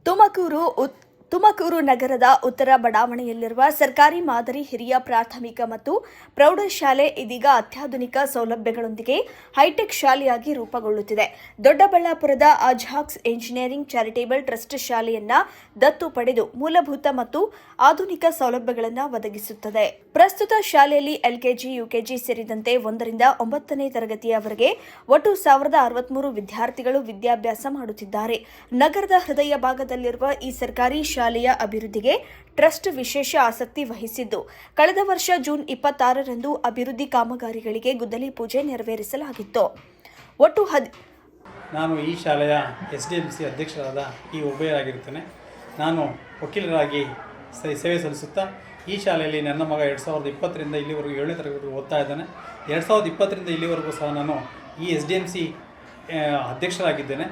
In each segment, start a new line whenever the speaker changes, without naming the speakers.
ತುಮಕೂರು ನಗರದ ಉತ್ತರ ಬಡಾವಣೆಯಲ್ಲಿರುವ ಸರ್ಕಾರಿ ಮಾದರಿ ಹಿರಿಯ ಪ್ರಾಥಮಿಕ ಮತ್ತು ಪ್ರೌಢಶಾಲೆ ಇದೀಗ ಅತ್ಯಾಧುನಿಕ ಸೌಲಭ್ಯಗಳೊಂದಿಗೆ ಹೈಟೆಕ್ ಶಾಲೆಯಾಗಿ ರೂಪುಗೊಳ್ಳುತ್ತಿದೆ. ದೊಡ್ಡಬಳ್ಳಾಪುರದ ಅಜಾಕ್ಸ್ ಇಂಜಿನಿಯರಿಂಗ್ ಚಾರಿಟೇಬಲ್ ಟ್ರಸ್ಟ್ ಶಾಲೆಯನ್ನ ದತ್ತು ಪಡೆದು ಮೂಲಭೂತ ಮತ್ತು ಆಧುನಿಕ ಸೌಲಭ್ಯಗಳನ್ನು ಒದಗಿಸುತ್ತದೆ. ಪ್ರಸ್ತುತ ಶಾಲೆಯಲ್ಲಿ ಎಲ್ಕೆಜಿ, ಯುಕೆಜಿ ಸೇರಿದಂತೆ 1ರಿಂದ 9ನೇ ತರಗತಿಯವರೆಗೆ ಒಟ್ಟು 1063 ವಿದ್ಯಾರ್ಥಿಗಳು ವಿದ್ಯಾಭ್ಯಾಸ ಮಾಡುತ್ತಿದ್ದಾರೆ. ನಗರದ ಹೃದಯ ಭಾಗದಲ್ಲಿರುವ ಈ ಸರ್ಕಾರಿ ಶಾಲೆಯ ಅಭಿವೃದ್ಧಿಗೆ ಟ್ರಸ್ಟ್ ವಿಶೇಷ ಆಸಕ್ತಿ ವಹಿಸಿದ್ದು, ಕಳೆದ ವರ್ಷ ಜೂನ್ 26ರಂದು ಅಭಿವೃದ್ಧಿ ಕಾಮಗಾರಿಗಳಿಗೆ ಗುದ್ದಲಿ ಪೂಜೆ ನೆರವೇರಿಸಲಾಗಿತ್ತು.
ನಾನು ಈ ಶಾಲೆಯ SDMC ಅಧ್ಯಕ್ಷರಾದ ಈ ಉಭಯರಾಗಿರುತ್ತೇನೆ. ನಾನು ವಕೀಲರಾಗಿ ಸೇವೆ ಸಲ್ಲಿಸುತ್ತಾ ಈ ಶಾಲೆಯಲ್ಲಿ ನನ್ನ ಮಗ 2020ರಿಂದ ಇಲ್ಲಿವರೆಗೂ 7ನೇ ತರಗತಿ ಓದ್ತಾ ಇದ್ದಾನೆ. 2020ರಿಂದ ಇಲ್ಲಿವರೆಗೂ ಸಹ ನಾನು ಈ SDMC ಅಧ್ಯಕ್ಷರಾಗಿದ್ದೇನೆ.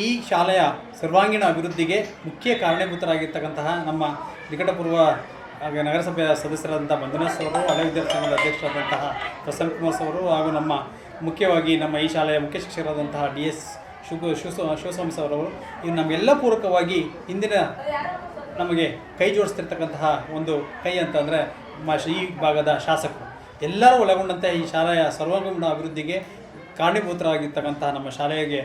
ಈ ಶಾಲೆಯ ಸರ್ವಾಂಗೀಣ ಅಭಿವೃದ್ಧಿಗೆ ಮುಖ್ಯ ಕಾರಣೀಭೂತರಾಗಿರ್ತಕ್ಕಂತಹ ನಮ್ಮ ನಿಕಟಪೂರ್ವ ನಗರಸಭೆಯ ಸದಸ್ಯರಾದಂಥ ಮಂಜುನಾಥ್ ಅವರು, ಹಳೆ ವಿದ್ಯಾರ್ಥಿ ಸಂಘದ ಅಧ್ಯಕ್ಷರಾದಂತಹ ಪ್ರಸನ್ನ ಕುಮಾರ್ ಅವರು ಹಾಗೂ ಮುಖ್ಯವಾಗಿ ನಮ್ಮ ಈ ಶಾಲೆಯ ಮುಖ್ಯ ಶಿಕ್ಷಕರಾದಂತಹ DS ಶಿವಸ್ವಾಮಿ ಅವರವರು ಇದು ನಮಗೆಲ್ಲ ಪೂರಕವಾಗಿ ಇಂದಿನ ನಮಗೆ ಕೈ ಜೋಡಿಸ್ತಿರ್ತಕ್ಕಂತಹ ಒಂದು ಕೈ ಅಂತಂದರೆ ಈ ಭಾಗದ ಶಾಸಕರು ಎಲ್ಲರೂ ಒಳಗೊಂಡಂತೆ ಈ ಶಾಲೆಯ ಸರ್ವಾಂಗೀಣ ಅಭಿವೃದ್ಧಿಗೆ ಕಾರಣೀಭೂತರಾಗಿರ್ತಕ್ಕಂತಹ ನಮ್ಮ ಶಾಲೆಗೆ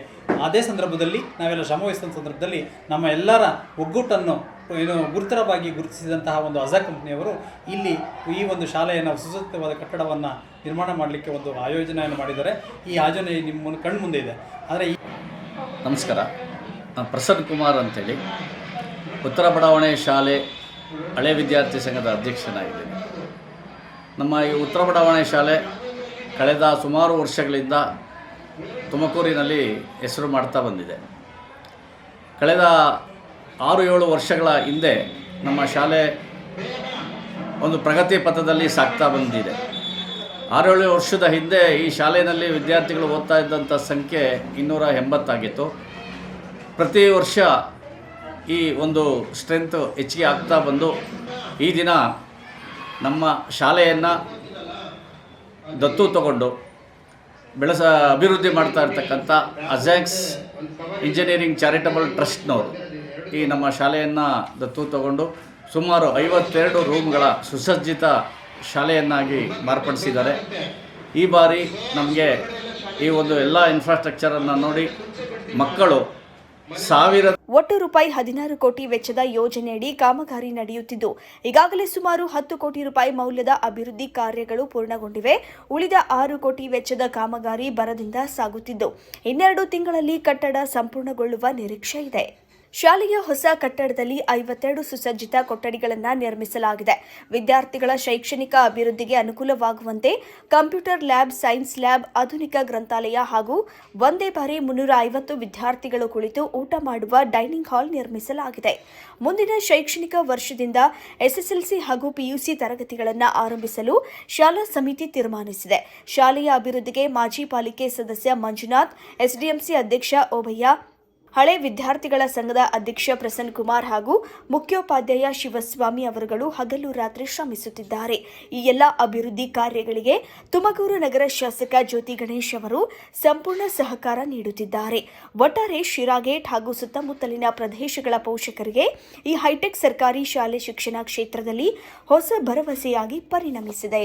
ಅದೇ ಸಂದರ್ಭದಲ್ಲಿ ನಾವೆಲ್ಲ ಶ್ರಮವಹಿಸಿದ ಸಂದರ್ಭದಲ್ಲಿ ನಮ್ಮ ಎಲ್ಲರ ಒಗ್ಗಟ್ಟನ್ನು ಗುರುತರವಾಗಿ ಗುರುತಿಸಿದಂತಹ ಒಂದು ಅಜಾ ಕಂಪ್ನಿಯವರು ಇಲ್ಲಿ ಈ ಒಂದು ಶಾಲೆಯನ್ನು ಸುಸಜ್ಜಿತವಾದ ಕಟ್ಟಡವನ್ನು ನಿರ್ಮಾಣ ಮಾಡಲಿಕ್ಕೆ ಒಂದು ಆಯೋಜನೆಯನ್ನು ಮಾಡಿದ್ದಾರೆ. ಈ ಆಯೋಜನೆ ನಿಮ್ಮ ಕಣ್ಣು ಮುಂದೆ ಇದೆ. ಆದರೆ
ನಮಸ್ಕಾರ, ನಾನು ಪ್ರಸನ್ನ ಕುಮಾರ್ ಅಂತೇಳಿ ಉತ್ತರ ಬಡಾವಣೆ ಶಾಲೆ ಹಳೆ ವಿದ್ಯಾರ್ಥಿ ಸಂಘದ ಅಧ್ಯಕ್ಷನಾಗಿದ್ದೇನೆ. ನಮ್ಮ ಈ ಉತ್ತರ ಬಡಾವಣೆ ಶಾಲೆ ಕಳೆದ ಸುಮಾರು ವರ್ಷಗಳಿಂದ ತುಮಕೂರಿನಲ್ಲಿ ಹೆಸರು ಮಾಡ್ತಾ ಬಂದಿದೆ. ಕಳೆದ 6-7 ವರ್ಷಗಳ ಹಿಂದೆ ನಮ್ಮ ಶಾಲೆ ಒಂದು ಪ್ರಗತಿ ಪಥದಲ್ಲಿ ಸಾಗ್ತಾ ಬಂದಿದೆ. 6-7 ವರ್ಷದ ಹಿಂದೆ ಈ ಶಾಲೆಯಲ್ಲಿ ವಿದ್ಯಾರ್ಥಿಗಳು ಓದ್ತಾ ಇದ್ದಂಥ ಸಂಖ್ಯೆ 280 ಆಗಿತ್ತು. ಪ್ರತಿ ವರ್ಷ ಈ ಒಂದು ಸ್ಟ್ರೆಂತ್ ಹೆಚ್ಚಿಗೆ ಆಗ್ತಾ ಬಂದು ಈ ದಿನ ನಮ್ಮ ಶಾಲೆಯನ್ನು ದತ್ತು ತಗೊಂಡು ಅಭಿವೃದ್ಧಿ ಮಾಡ್ತಾ ಇರ್ತಕ್ಕಂಥ ಅಜಾಕ್ಸ್ ಇಂಜಿನಿಯರಿಂಗ್ ಚಾರಿಟಬಲ್ ಟ್ರಸ್ಟ್ನವರು ಈ ನಮ್ಮ ಶಾಲೆಯನ್ನು ದತ್ತು ತಗೊಂಡು ಸುಮಾರು 52 ರೂಮ್ಗಳ ಸುಸಜ್ಜಿತ ಶಾಲೆಯನ್ನಾಗಿ ಮಾರ್ಪಡಿಸಿದ್ದಾರೆ. ಈ ಬಾರಿ ನಮಗೆ ಈ ಒಂದು ಎಲ್ಲ ಇನ್ಫ್ರಾಸ್ಟ್ರಕ್ಚರನ್ನು ನೋಡಿ ಮಕ್ಕಳು
ಒಟ್ಟು ರೂಪಾಯಿ 16 ಕೋಟಿ ವೆಚ್ಚದ ಯೋಜನೆಯಡಿ ಕಾಮಗಾರಿ ನಡೆಯುತ್ತಿದ್ದು, ಈಗಾಗಲೇ ಸುಮಾರು 10 ಕೋಟಿ ರೂಪಾಯಿ ಮೌಲ್ಯದ ಅಭಿವೃದ್ಧಿ ಕಾರ್ಯಗಳು ಪೂರ್ಣಗೊಂಡಿವೆ. ಉಳಿದ 6 ಕೋಟಿ ವೆಚ್ಚದ ಕಾಮಗಾರಿ ಭರದಿಂದ ಸಾಗುತ್ತಿದ್ದು, 2 ತಿಂಗಳಲ್ಲಿ ಕಟ್ಟಡ ಸಂಪೂರ್ಣಗೊಳ್ಳುವ ನಿರೀಕ್ಷೆ ಇದೆ. ಶಾಲೆಯ ಹೊಸ ಕಟ್ಟಡದಲ್ಲಿ 52 ಸುಸಜ್ಜಿತ ಕೊಠಡಿಗಳನ್ನು ನಿರ್ಮಿಸಲಾಗಿದೆ. ವಿದ್ಯಾರ್ಥಿಗಳ ಶೈಕ್ಷಣಿಕ ಅಭಿವೃದ್ಧಿಗೆ ಅನುಕೂಲವಾಗುವಂತೆ ಕಂಪ್ಯೂಟರ್ ಲ್ಯಾಬ್, ಸೈನ್ಸ್ ಲ್ಯಾಬ್, ಆಧುನಿಕ ಗ್ರಂಥಾಲಯ ಹಾಗೂ ಒಂದೇ ಬಾರಿ 350 ವಿದ್ಯಾರ್ಥಿಗಳು ಕುಳಿತು ಊಟ ಮಾಡುವ ಡೈನಿಂಗ್ ಹಾಲ್ ನಿರ್ಮಿಸಲಾಗಿದೆ. ಮುಂದಿನ ಶೈಕ್ಷಣಿಕ ವರ್ಷದಿಂದ SSLC ಹಾಗೂ PUC ತರಗತಿಗಳನ್ನು ಆರಂಭಿಸಲು ಶಾಲಾ ಸಮಿತಿ ತೀರ್ಮಾನಿಸಿದೆ. ಶಾಲೆಯ ಅಭಿವೃದ್ಧಿಗೆ ಮಾಜಿ ಪಾಲಿಕೆ ಸದಸ್ಯ ಮಂಜುನಾಥ್, SDMC ಅಧ್ಯಕ್ಷ ಓಬಯ್ಯ, ಹಳೆ ವಿದ್ಯಾರ್ಥಿಗಳ ಸಂಘದ ಅಧ್ಯಕ್ಷ ಪ್ರಸನ್ನ ಕುಮಾರ್ ಹಾಗೂ ಮುಖ್ಯೋಪಾಧ್ಯಾಯ ಶಿವಸ್ವಾಮಿ ಅವರುಗಳು ಹಗಲು ರಾತ್ರಿ ಶ್ರಮಿಸುತ್ತಿದ್ದಾರೆ. ಈ ಎಲ್ಲ ಅಭಿವೃದ್ಧಿ ಕಾರ್ಯಗಳಿಗೆ ತುಮಕೂರು ನಗರ ಶಾಸಕ ಜ್ಯೋತಿ ಗಣೇಶ್ ಅವರು ಸಂಪೂರ್ಣ ಸಹಕಾರ ನೀಡುತ್ತಿದ್ದಾರೆ. ಒಟ್ಟಾರೆ ಶಿರಾಗೇಟ್ ಹಾಗೂ ಸುತ್ತಮುತ್ತಲಿನ ಪ್ರದೇಶಗಳ ಪೋಷಕರಿಗೆ ಈ ಹೈಟೆಕ್ ಸರ್ಕಾರಿ ಶಾಲೆ ಶಿಕ್ಷಣ ಕ್ಷೇತ್ರದಲ್ಲಿ ಹೊಸ ಭರವಸೆಯಾಗಿ ಪರಿಣಮಿಸಿದೆ.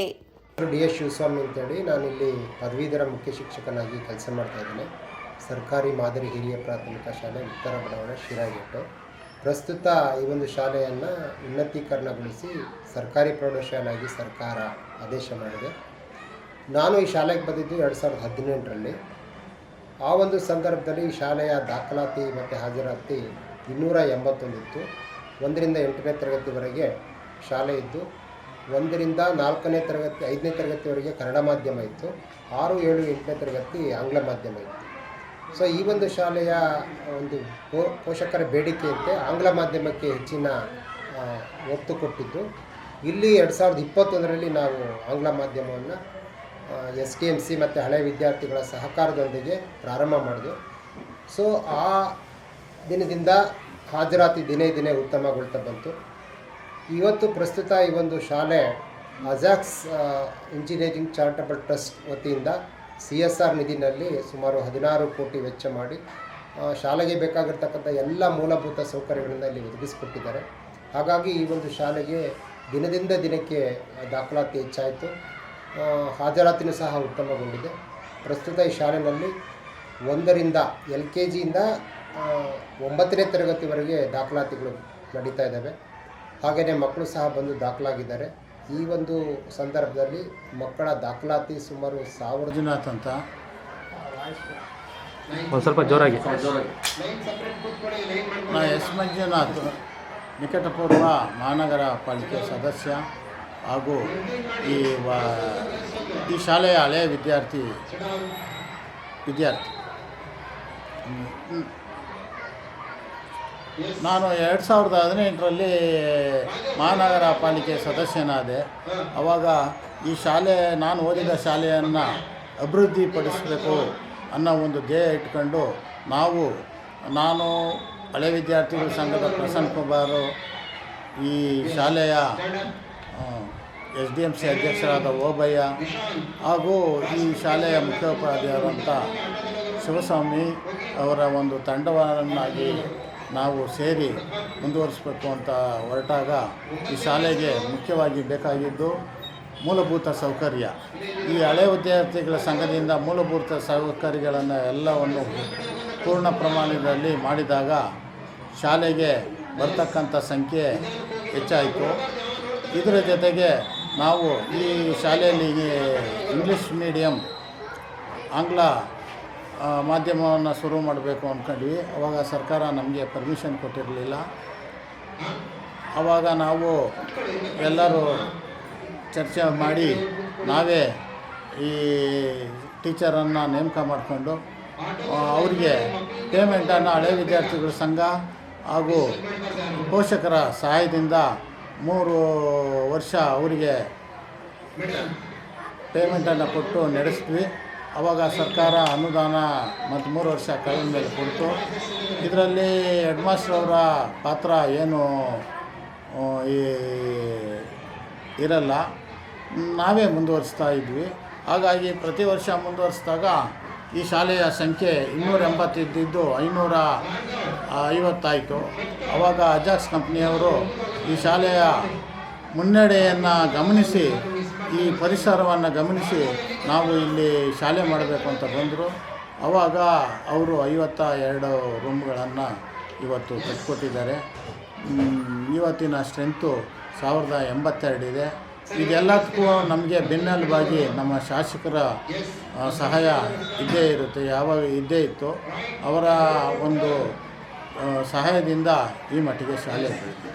DS ಶಿವಸ್ವಾಮಿ ಅಂತೇಳಿ ನಾನಿಲ್ಲಿ ಪದವೀಧರ ಮುಖ್ಯ ಶಿಕ್ಷಕನಾಗಿ ಕೆಲಸ ಮಾಡ್ತಾ ಇದ್ದೇನೆ. ಸರ್ಕಾರಿ ಮಾದರಿ ಹಿರಿಯ ಪ್ರಾಥಮಿಕ ಶಾಲೆ ಉತ್ತರ ಬಡಾವಣೆ ಶಿರಾಗೇಟು. ಪ್ರಸ್ತುತ ಈ ಒಂದು ಶಾಲೆಯನ್ನು ಉನ್ನತೀಕರಣಗೊಳಿಸಿ ಸರ್ಕಾರಿ ಪ್ರೌಢಶಾಲೆಯಾಗಿ ಸರ್ಕಾರ ಆದೇಶ ಮಾಡಿದೆ. ನಾನು ಈ ಶಾಲೆಗೆ ಬಂದಿದ್ದು 2018ರಲ್ಲಿ. ಆ ಒಂದು ಸಂದರ್ಭದಲ್ಲಿ ಈ ಶಾಲೆಯ ದಾಖಲಾತಿ ಮತ್ತು ಹಾಜರಾತಿ 281 ಇತ್ತು. 1ರಿಂದ 8ನೇ ತರಗತಿವರೆಗೆ ಶಾಲೆ ಇದ್ದು, 1ರಿಂದ 4ನೇ ತರಗತಿ 5ನೇ ತರಗತಿವರೆಗೆ ಕನ್ನಡ ಮಾಧ್ಯಮ ಇತ್ತು. 6, 7, 8ನೇ ತರಗತಿ ಆಂಗ್ಲ ಮಾಧ್ಯಮ ಇತ್ತು. ಸೊ ಈ ಒಂದು ಶಾಲೆಯ ಒಂದು ಪೋಷಕರ ಬೇಡಿಕೆಯಂತೆ ಆಂಗ್ಲ ಮಾಧ್ಯಮಕ್ಕೆ ಹೆಚ್ಚಿನ ಒತ್ತು ಕೊಟ್ಟಿದ್ದು, ಇಲ್ಲಿ 2021ರಲ್ಲಿ ನಾವು ಆಂಗ್ಲ ಮಾಧ್ಯಮವನ್ನು SDMC ಮತ್ತು ಹಳೆ ವಿದ್ಯಾರ್ಥಿಗಳ ಸಹಕಾರದೊಂದಿಗೆ ಪ್ರಾರಂಭ ಮಾಡಿದ್ವು. ಸೊ ಆ ದಿನದಿಂದ ಹಾಜರಾತಿ ದಿನೇ ಉತ್ತಮಗೊಳ್ತಾ ಬಂತು. ಇವತ್ತು ಪ್ರಸ್ತುತ ಈ ಒಂದು ಶಾಲೆ ಅಜಾಕ್ಸ್ ಇಂಜಿನಿಯರಿಂಗ್ ಚಾರಿಟಬಲ್ ಟ್ರಸ್ಟ್ ವತಿಯಿಂದ CSR ನಿಧಿನಲ್ಲಿ ಸುಮಾರು 16 ಕೋಟಿ ವೆಚ್ಚ ಮಾಡಿ ಶಾಲೆಗೆ ಬೇಕಾಗಿರ್ತಕ್ಕಂಥ ಎಲ್ಲ ಮೂಲಭೂತ ಸೌಕರ್ಯಗಳನ್ನು ಇಲ್ಲಿ ಒದಗಿಸಿಕೊಟ್ಟಿದ್ದಾರೆ. ಹಾಗಾಗಿ ಈ ಒಂದು ಶಾಲೆಗೆ ದಿನದಿಂದ ದಿನಕ್ಕೆ ದಾಖಲಾತಿ ಹೆಚ್ಚಾಯಿತು. ಹಾಜರಾತಿನೂ ಸಹ ಉತ್ತಮಗೊಂಡಿದೆ. ಪ್ರಸ್ತುತ ಈ ಶಾಲೆಯಲ್ಲಿ 1ರಿಂದ LKG ಇಂದ 9ನೇ ತರಗತಿವರೆಗೆ ದಾಖಲಾತಿಗಳು ನಡೀತಾ ಇದ್ದಾವೆ. ಹಾಗೆಯೇ ಮಕ್ಕಳು ಸಹ ಬಂದು ದಾಖಲಾಗಿದ್ದಾರೆ. ಈ ಒಂದು ಸಂದರ್ಭದಲ್ಲಿ ಮಕ್ಕಳ ದಾಖಲಾತಿ ಸುಮಾರು 1000.
ಮಂಜುನಾಥ್ ಅಂತ, ಒಂದು ಸ್ವಲ್ಪ ಜೋರಾಗಿ. ನಾ ಎಸ್ ಮಂಜುನಾಥ್, ನಿಕಟಪೂರ್ವ ಮಹಾನಗರ ಪಾಲಿಕೆ ಸದಸ್ಯ ಹಾಗೂ ಈ ಶಾಲೆಯ ಹಳೆಯ ವಿದ್ಯಾರ್ಥಿ. ನಾನು 2018ರಲ್ಲಿ ಮಹಾನಗರ ಪಾಲಿಕೆ ಸದಸ್ಯನಾದೆ. ಆವಾಗ ಈ ಶಾಲೆ, ನಾನು ಓದಿದ ಶಾಲೆಯನ್ನು ಅಭಿವೃದ್ಧಿಪಡಿಸಬೇಕು ಅನ್ನೋ ಒಂದು ಧ್ಯೇಯ ಇಟ್ಕೊಂಡು ನಾನು ಹಳೆ ವಿದ್ಯಾರ್ಥಿಗಳ ಸಂಘದ ಪ್ರಸನ್ನ ಕುಮಾರ್, ಈ ಶಾಲೆಯ SDMC ಅಧ್ಯಕ್ಷರಾದ ಓಬಯ್ಯ ಹಾಗೂ ಈ ಶಾಲೆಯ ಮುಖ್ಯೋಪಾಧ್ಯಾಯರಂಥ ಶಿವಸ್ವಾಮಿ ಅವರ ಒಂದು ತಂಡವನ್ನಾಗಿ ನಾವು ಸೇರಿ ಮುಂದುವರಿಸಬೇಕು ಅಂತ ಹೊರಟಾಗ ಈ ಶಾಲೆಗೆ ಮುಖ್ಯವಾಗಿ ಬೇಕಾಗಿದ್ದು ಮೂಲಭೂತ ಸೌಕರ್ಯ. ಈ ಹಳೆ ವಿದ್ಯಾರ್ಥಿಗಳ ಸಂಘದಿಂದ ಮೂಲಭೂತ ಸೌಕರ್ಯಗಳನ್ನು ಎಲ್ಲವನ್ನು ಪೂರ್ಣ ಪ್ರಮಾಣದಲ್ಲಿ ಮಾಡಿದಾಗ ಶಾಲೆಗೆ ಬರ್ತಕ್ಕಂಥ ಸಂಖ್ಯೆ ಹೆಚ್ಚಾಯಿತು. ಇದರ ಜೊತೆಗೆ ನಾವು ಈ ಶಾಲೆಯಲ್ಲಿ ಇಂಗ್ಲೀಷ್ ಮೀಡಿಯಮ್, ಆಂಗ್ಲ ಮಾಧ್ಯಮವನ್ನು ಶುರು ಮಾಡಬೇಕು ಅಂದ್ಕೊಂಡ್ವಿ. ಆವಾಗ ಸರ್ಕಾರ ನಮಗೆ ಪರ್ಮಿಷನ್ ಕೊಟ್ಟಿರಲಿಲ್ಲ. ಆವಾಗ ನಾವು ಎಲ್ಲರೂ ಚರ್ಚೆ ಮಾಡಿ ನಾವೇ ಈ ಟೀಚರನ್ನು ನೇಮಕ ಮಾಡಿಕೊಂಡು ಅವರಿಗೆ ಪೇಮೆಂಟನ್ನು ಹಳೆ ವಿದ್ಯಾರ್ಥಿಗಳ ಸಂಘ ಹಾಗೂ ಪೋಷಕರ ಸಹಾಯದಿಂದ 3 ವರ್ಷ ಅವರಿಗೆ ಪೇಮೆಂಟನ್ನು ಕೊಟ್ಟು ನಡೆಸಿದ್ವಿ. ಆವಾಗ ಸರ್ಕಾರ ಅನುದಾನ ಮತ್ತು 3 ವರ್ಷ ಕಳೆದ ಮೇಲೆ ಕೊಡ್ತು. ಇದರಲ್ಲಿ ಹೆಡ್ ಮಾಸ್ಟರ್ ಅವರ ಪಾತ್ರ ಏನು ಇರಲ್ಲ, ನಾವೇ ಮುಂದುವರಿಸ್ತಾ ಇದ್ವಿ. ಹಾಗಾಗಿ ಪ್ರತಿ ವರ್ಷ ಮುಂದುವರಿಸಿದಾಗ ಈ ಶಾಲೆಯ ಸಂಖ್ಯೆ 280 ಇದ್ದಿದ್ದು 550 ಆಯಿತು. ಆವಾಗ ಅಜಾಕ್ಸ್ ಕಂಪ್ನಿಯವರು ಈ ಶಾಲೆಯ ಮುನ್ನಡೆಯನ್ನು ಗಮನಿಸಿ, ಈ ಪರಿಸರವನ್ನು ಗಮನಿಸಿ ನಾವು ಇಲ್ಲಿ ಶಾಲೆ ಮಾಡಬೇಕು ಅಂತ ಬಂದರು. ಆವಾಗ ಅವರು 52 ರೂಮ್ಗಳನ್ನು ಇವತ್ತು ಕಟ್ಕೊಟ್ಟಿದ್ದಾರೆ. ಇವತ್ತಿನ ಸ್ಟ್ರೆಂತು 1082 ಇದೆ. ಇದೆಲ್ಲದಕ್ಕೂ ನಮಗೆ ಬೆನ್ನೆಲುಬಾಗಿ ನಮ್ಮ ಶಾಸಕರ ಸಹಾಯ ಇದ್ದೇ ಇತ್ತು. ಅವರ ಒಂದು ಸಹಾಯದಿಂದ ಈ ಮಟ್ಟಿಗೆ ಶಾಲೆ ಬೆಳೆದಿದೆ.